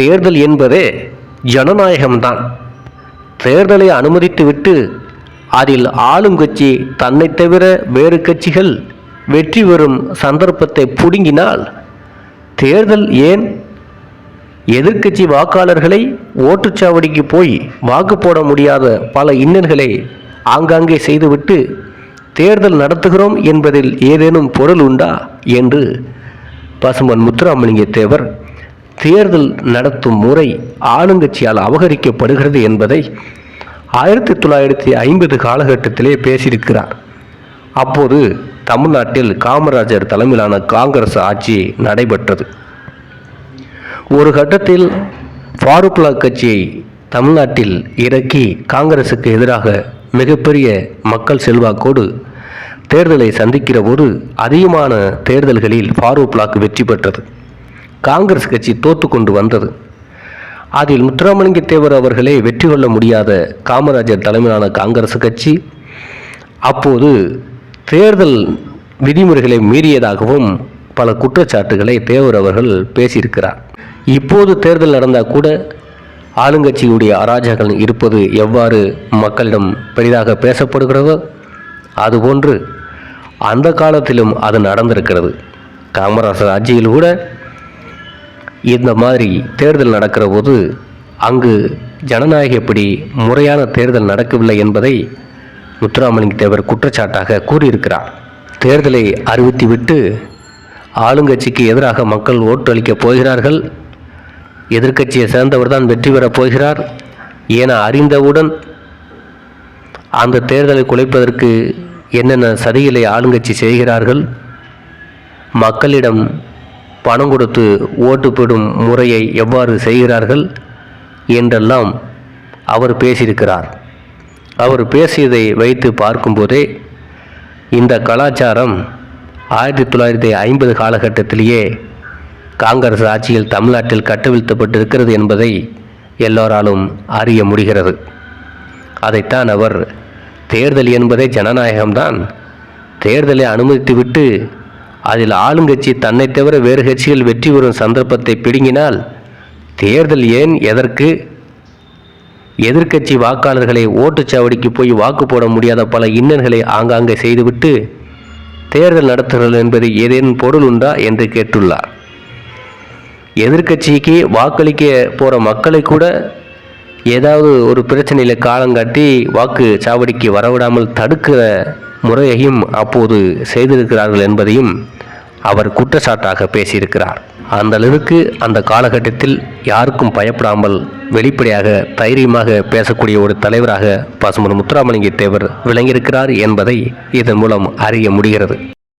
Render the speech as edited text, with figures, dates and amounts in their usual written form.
தேர்தல் என்பதே ஜனநாயகம்தான். தேர்தலை அனுமதித்துவிட்டு அதில் ஆளும் கட்சி தன்னை தவிர வேறு கட்சிகள் வெற்றி பெறும் சந்தர்ப்பத்தை பிடுங்கினால் தேர்தல் ஏன்? எதிர்க்கட்சி வாக்காளர்களை ஓட்டுச்சாவடிக்கு போய் வாக்கு போட முடியாத பல இன்னல்களை ஆங்காங்கே செய்துவிட்டு தேர்தல் நடத்துகிறோம் என்பதில் ஏதேனும் பொருள் உண்டா என்று பசும்பொன் முத்துராமலிங்க தேவர் தேர்தல் நடத்தும் முறை ஆளுங்கட்சியால் அபகரிக்கப்படுகிறது என்பதை 1950 காலகட்டத்திலே பேசியிருக்கிறார். அப்போது தமிழ்நாட்டில் காமராஜர் தலைமையிலான காங்கிரஸ் ஆட்சி நடைபெற்றது. ஒரு கட்டத்தில் ஃபாரூக்லா கட்சியை தமிழ்நாட்டில் இறக்கி காங்கிரசுக்கு எதிராக மிகப்பெரிய மக்கள் செல்வாக்கோடு தேர்தலை சந்திக்கிற போது அதிகமான தேர்தல்களில் ஃபாரூக்லாக்கு வெற்றி பெற்றது. காங்கிரஸ் கட்சி தோற்று கொண்டு வந்தது. அதில் முத்துராமலிங்க தேவர் அவர்களே வெற்றி கொள்ள முடியாத காமராஜர் தலைமையிலான காங்கிரஸ் கட்சி அப்போது தேர்தல் விதிமுறைகளை மீறியதாகவும் பல குற்றச்சாட்டுகளை தேவர் அவர்கள் பேசியிருக்கிறார். இப்போது தேர்தல் நடந்தால் கூட ஆளுங்கட்சியுடைய அராஜகம் இருப்பது எவ்வாறு மக்களிடம் பெரிதாக பேசப்படுகிறதோ அதுபோன்று அந்த காலத்திலும் அது நடந்திருக்கிறது. காமராஜர் ஆட்சியில் கூட இந்த மாதிரி தேர்தல் நடக்கிற போது அங்கு ஜனநாயகப்படி முறையான தேர்தல் நடக்கவில்லை என்பதை முத்துராமலிங்க தேவர் குற்றச்சாட்டாக கூறியிருக்கிறார். தேர்தலை அறிவித்துவிட்டு ஆளுங்கட்சிக்கு எதிராக மக்கள் ஓட்டு அளிக்கப் போகிறார்கள், எதிர்க்கட்சியை சேர்ந்தவர் தான் வெற்றி பெறப் போகிறார் என அறிந்தவுடன் அந்த தேர்தலை குலைப்பதற்கு என்னென்ன சதிகளை ஆளுங்கட்சி செய்கிறார்கள், மக்களிடம் பணம் கொடுத்து ஓட்டு போடும் முறையை எவ்வாறு செய்கிறார்கள் என்றெல்லாம் அவர் பேசியிருக்கிறார். அவர் பேசியதை வைத்து பார்க்கும்போதே இந்த கலாச்சாரம் 1950 காலகட்டத்திலேயே காங்கிரஸ் ஆட்சியில் தமிழ்நாட்டில் கட்டவிழ்த்தப்பட்டிருக்கிறது என்பதை எல்லோராலும் அறிய முடிகிறது. அதைத்தான் அவர் தேர்தல் என்பதே ஜனநாயகம்தான், தேர்தலை அனுமதித்துவிட்டு அதில் ஆளுங்கட்சி தன்னை தவிர வேறு கட்சிகள் வெற்றி பெறும் சந்தர்ப்பத்தை பிடுங்கினால் தேர்தல் ஏன், எதற்கு? எதிர்க்கட்சி வாக்காளர்களை ஓட்டுச்சாவடிக்கு போய் வாக்கு போட முடியாத பல இன்னல்களை ஆங்காங்கே செய்துவிட்டு தேர்தல் நடத்துகிறது என்பது ஏதேனும் பொருள் உண்டா என்று கேட்டுள்ளார். எதிர்க்கட்சிக்கு வாக்களிக்க போகிற மக்களை கூட ஏதாவது ஒரு பிரச்சனையில் காலங்காட்டி வாக்கு சாவடிக்கு வரவிடாமல் தடுக்கிற முறையையும் அப்போது செய்திருக்கிறார்கள் என்பதையும் அவர் குற்றச்சாட்டாக பேசியிருக்கிறார். அந்த அளவுக்கு அந்த காலகட்டத்தில் யாருக்கும் பயப்படாமல் வெளிப்படையாக தைரியமாக பேசக்கூடிய ஒரு தலைவராக பசும்பொன் முத்துராமலிங்க தேவர் விளங்கியிருக்கிறார் என்பதை இதன் மூலம் அறிய முடிகிறது.